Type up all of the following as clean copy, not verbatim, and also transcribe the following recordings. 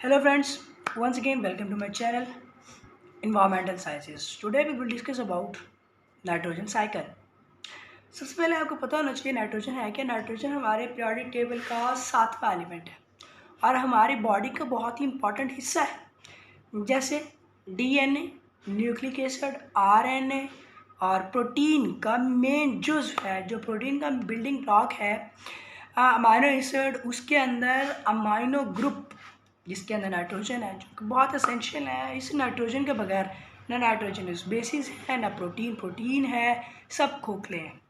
Hello friends, once again welcome to my channel Environmental Sciences. Today we will discuss about nitrogen cycle. सबसे पहले आपको पता होना चाहिए नाइट्रोजन है क्या। नाइट्रोजन हमारे पीरियोडिक टेबल का 7वां एलिमेंट है और हमारी बॉडी का बहुत ही इंपॉर्टेंट हिस्सा है। जैसे डीएनए, न्यूक्लिक एसिड, आरएनए और प्रोटीन का मेन जुज़ है, जो प्रोटीन का बिल्डिंग ब्लॉक है अमाइनो एसिड, उसके अंदर अमाइनो ग्रुप जिसके अंदर नाइट्रोजन है, जो कि बहुत असेंशियल है। इस नाइट्रोजन के बगैर ना नाइट्रोजन इस बेसिस है, ना प्रोटीन प्रोटीन है, सब खोखले हैं।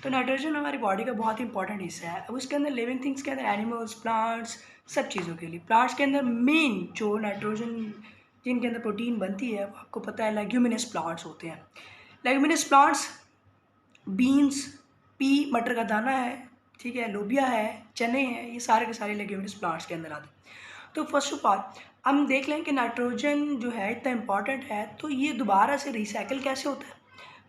तो नाइट्रोजन हमारी बॉडी का बहुत ही इंपॉर्टेंट हिस्सा है। अब उसके अंदर लिविंग थिंग्स के अंदर एनिमल्स, प्लांट्स, सब चीज़ों के लिए प्लांट्स के अंदर मेन जो नाइट्रोजन जिनके अंदर प्रोटीन बनती है, वो आपको पता है लेग्यूमिनस प्लांट्स होते हैं। लेग्यूमिनस प्लांट्स बीन्स, पी मटर का दाना है, ठीक है, लोबिया है, चने हैं, ये सारे के सारे लेग्यूमिनस प्लांट्स के अंदर आते हैं। तो फर्स्ट ऑफ ऑल हम देख लें कि नाइट्रोजन जो है इतना इम्पॉर्टेंट है, तो ये दोबारा से रिसाइकिल कैसे होता है।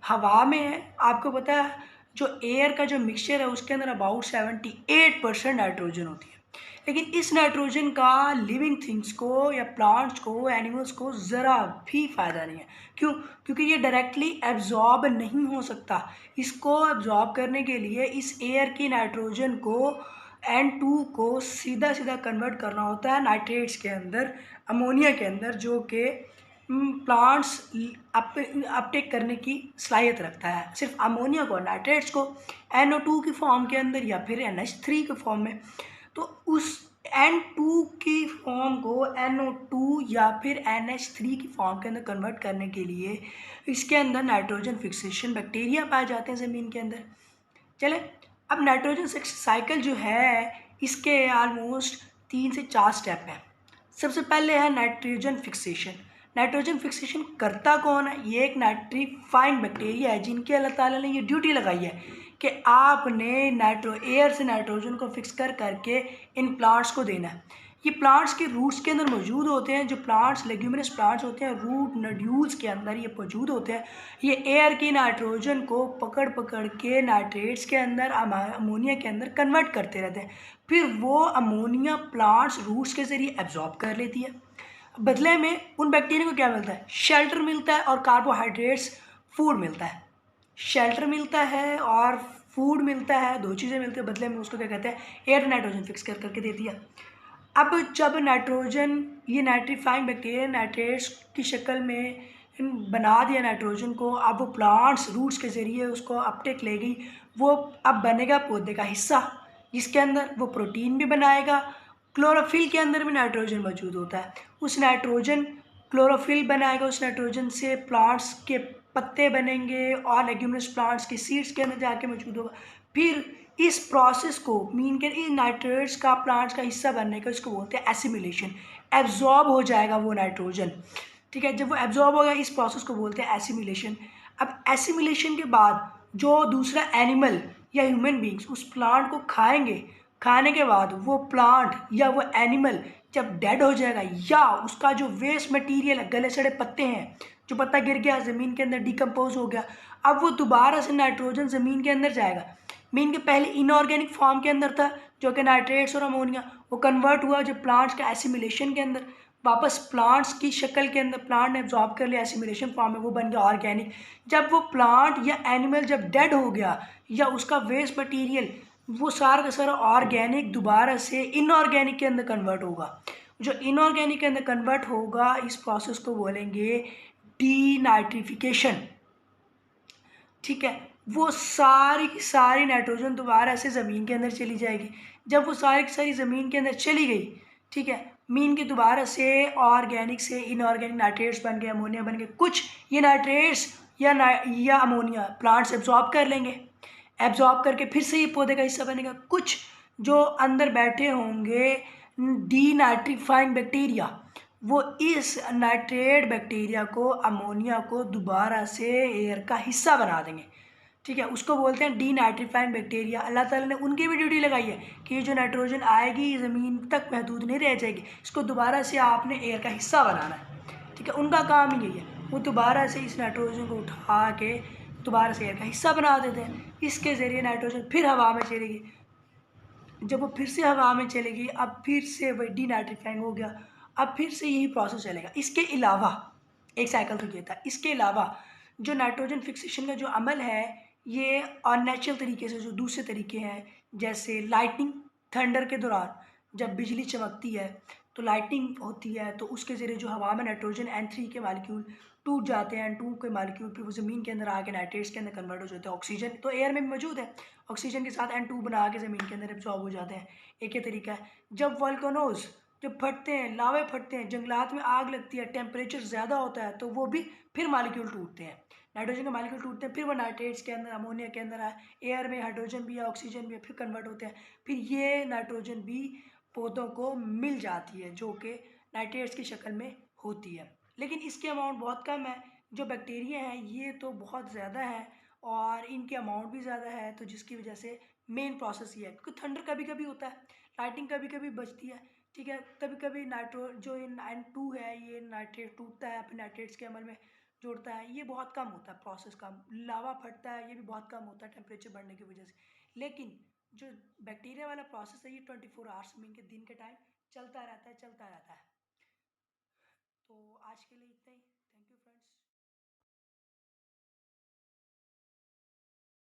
हवा में है, आपको पता है जो एयर का जो मिक्सचर है उसके अंदर अबाउट 78% नाइट्रोजन होती है, लेकिन इस नाइट्रोजन का लिविंग थिंग्स को या प्लांट्स को, एनिमल्स को ज़रा भी फ़ायदा नहीं है। क्यों? क्योंकि ये डायरेक्टली एब्जॉर्ब नहीं हो सकता। इसको एब्जॉर्ब करने के लिए इस एयर की नाइट्रोजन को N2 को सीधा सीधा कन्वर्ट करना होता है नाइट्रेट्स के अंदर, अमोनिया के अंदर, जो कि प्लांट्स अपटेक करने की सलाहियत रखता है। सिर्फ अमोनिया को, नाइट्रेट्स को NO2 की फॉर्म के अंदर या फिर NH3 के फॉर्म में। तो उस N2 की फॉर्म को NO2 या फिर NH3 की फॉर्म के अंदर कन्वर्ट करने के लिए इसके अंदर नाइट्रोजन फिक्सेशन बैक्टीरिया पाए जाते हैं ज़मीन के अंदर। चले, अब नाइट्रोजन साइकिल जो है इसके ऑलमोस्ट 3 से 4 स्टेप हैं। सबसे पहले है नाइट्रोजन फिक्सेशन। नाइट्रोजन फिक्सेशन करता कौन है? ये एक नाइट्रीफाइंग बैक्टीरिया है जिनकी अल्लाह ताला ने ये ड्यूटी लगाई है कि आपने एयर से नाइट्रोजन को फिक्स कर करके इन प्लांट्स को देना है। ये प्लांट्स के रूट्स के अंदर मौजूद होते हैं। जो प्लांट्स लेग्यूमिनस प्लांट्स होते हैं, रूट नड्यूल्स के अंदर ये मौजूद होते हैं। ये एयर की नाइट्रोजन को पकड़ पकड़ के नाइट्रेट्स के अंदर, अमोनिया के अंदर कन्वर्ट करते रहते हैं। फिर वो अमोनिया प्लांट्स रूट्स के ज़रिए एब्जॉर्ब कर लेती है। बदले में उन बैक्टीरिया को क्या मिलता है? शेल्टर मिलता है और कार्बोहाइड्रेट्स, फूड मिलता है। शेल्टर मिलता है और फूड मिलता है, दो चीज़ें मिलती है बदले में। उसको क्या कहते हैं? एयर नाइट्रोजन फिक्स कर करके देती है। अब जब नाइट्रोजन, ये नाइट्रीफाइंग बैक्टीरिया नाइट्रेट्स की शक्ल में बना दिया नाइट्रोजन को, अब वो प्लांट्स रूट्स के ज़रिए उसको अपटेक ले गई। वो अब बनेगा पौधे का हिस्सा, जिसके अंदर वो प्रोटीन भी बनाएगा। क्लोरोफिल के अंदर भी नाइट्रोजन मौजूद होता है। उस नाइट्रोजन क्लोरोफिल बनाएगा, उस नाइट्रोजन से प्लांट्स के पत्ते बनेंगे और लेग्यूमिनस प्लांट्स के सीड्स के अंदर जाके मौजूद होगा। फिर इस प्रोसेस को मीन के इन नाइट्रेट्स का प्लांट्स का हिस्सा बनने का इसको बोलते हैं एसिमिलेशन। एब्जॉर्ब हो जाएगा वो नाइट्रोजन, ठीक है। जब वो एब्जॉर्ब होगा, इस प्रोसेस को बोलते हैं एसिमिलेशन। अब एसिमिलेशन के बाद जो दूसरा एनिमल या ह्यूमन बींग्स उस प्लांट को खाएंगे, खाने के बाद वो प्लांट या वो एनिमल जब डेड हो जाएगा, या उसका जो वेस्ट मटेरियल है, गले सड़े पत्ते हैं, जो पत्ता गिर गया ज़मीन के अंदर, डिकम्पोज हो गया, अब वो दोबारा से नाइट्रोजन ज़मीन के अंदर जाएगा। मीन के पहले इनऑर्गेनिक फॉर्म के अंदर था, जो कि नाइट्रेट्स और अमोनिया, वो कन्वर्ट हुआ जब प्लांट्स का एसिमिलेशन के अंदर, वापस प्लांट्स की शक्ल के अंदर प्लांट ने एब्जॉर्ब कर लिया एसिमिलेशन फॉर्म में, वो बन गया ऑर्गेनिक। जब वो प्लांट या एनिमल जब डेड हो गया, या उसका वेस्ट मटेरियल, वो सारा का सारा ऑर्गेनिक दोबारा से इनऑर्गेनिक के अंदर कन्वर्ट होगा। जो इनऑर्गेनिक के अंदर कन्वर्ट होगा, इस प्रोसेस को बोलेंगे डीनाइट्रिफिकेशन, ठीक है। वो सारी की सारी नाइट्रोजन दोबारा से ज़मीन के अंदर चली जाएगी। जब वो सारी की सारी ज़मीन के अंदर चली गई, ठीक है, मीन के दोबारा से ऑर्गेनिक से इनऑर्गेनिक नाइट्रेट्स बन गए, अमोनिया बन गए। कुछ ये नाइट्रेट्स या अमोनिया प्लांट्स एब्जॉर्ब कर लेंगे, एब्जॉर्ब करके फिर से ये पौधे का हिस्सा बनेगा। कुछ जो अंदर बैठे होंगे डीनाइट्रीफाइंग बैक्टीरिया, वो इस नाइट्रेट बैक्टीरिया को, अमोनिया को दोबारा से एयर का हिस्सा बना देंगे, ठीक है। उसको बोलते हैं डीनाइट्रीफाइंग बैक्टीरिया। अल्लाह ताला ने उनकी भी ड्यूटी लगाई है कि ये जो नाइट्रोजन आएगी ज़मीन तक महदूद नहीं रह जाएगी, इसको दोबारा से आपने एयर का हिस्सा बनाना है, ठीक है। उनका काम ही यही है, वो दोबारा से इस नाइट्रोजन को उठा के दोबारा से एयर का हिस्सा बना देते हैं। इसके ज़रिए नाइट्रोजन फिर हवा में चलेगी। जब वो फिर से हवा में चलेगी, अब फिर से वही डीनाइट्रीफाइंग हो गया, अब फिर से यही प्रोसेस चलेगा। इसके अलावा एक साइकिल तो ये था, इसके अलावा जो नाइट्रोजन फिक्सेशन का जो अमल है ये अननेचुरल तरीके से जो दूसरे तरीके हैं, जैसे लाइटनिंग, थंडर के दौरान जब बिजली चमकती है तो लाइटनिंग होती है, तो उसके ज़रिए जो हवा में नाइट्रोजन N3 के मालिक्यूल टूट जाते हैं, N2 के मालिक्यूल फिर वो ज़मीन के अंदर आके नाइट्रेट्स के अंदर कन्वर्ट हो जाते हैं। ऑक्सीजन तो एयर में भी मौजूद है, ऑक्सीजन के साथ N2 बना के ज़मीन के अंदर एब्जॉर्ब हो जाते हैं। एक ये तरीका है। जब वोल्केनोज जब फटते हैं, लावे फटते हैं, जंगलात में आग लगती है, टेम्परेचर ज़्यादा होता है, तो वो भी फिर मालिक्यूल टूटते हैं, नाइट्रोजन के मालिक्यूल टूटते हैं, फिर वो नाइट्रेट्स के अंदर, अमोनिया के अंदर आए, एयर में हाइड्रोजन भी है, ऑक्सीजन भी है, फिर कन्वर्ट होते हैं, फिर ये नाइट्रोजन भी पौधों को मिल जाती है जो कि नाइट्रेट्स की शक्ल में होती है। लेकिन इसके अमाउंट बहुत कम है। जो बैक्टीरिया हैं ये तो बहुत ज़्यादा है और इनके अमाउंट भी ज़्यादा है, तो जिसकी वजह से मेन प्रोसेस ये है। क्योंकि थंडर कभी कभी होता है, लाइटिंग कभी कभी बचती है, ठीक है, कभी कभी नाइट्रो जो ये N2 है ये नाइट्रेट टूटता है, अपने नाइट्रेट्स के अमल में जोड़ता है, ये बहुत कम होता है प्रोसेस का। लावा फटता है, ये भी बहुत कम होता है टेम्परेचर बढ़ने की वजह से। लेकिन जो बैक्टीरिया वाला प्रोसेस है ये 24 आवर्स में के दिन के टाइम चलता रहता है, चलता रहता है। तो आज के लिए इतना ही। Thank you friends.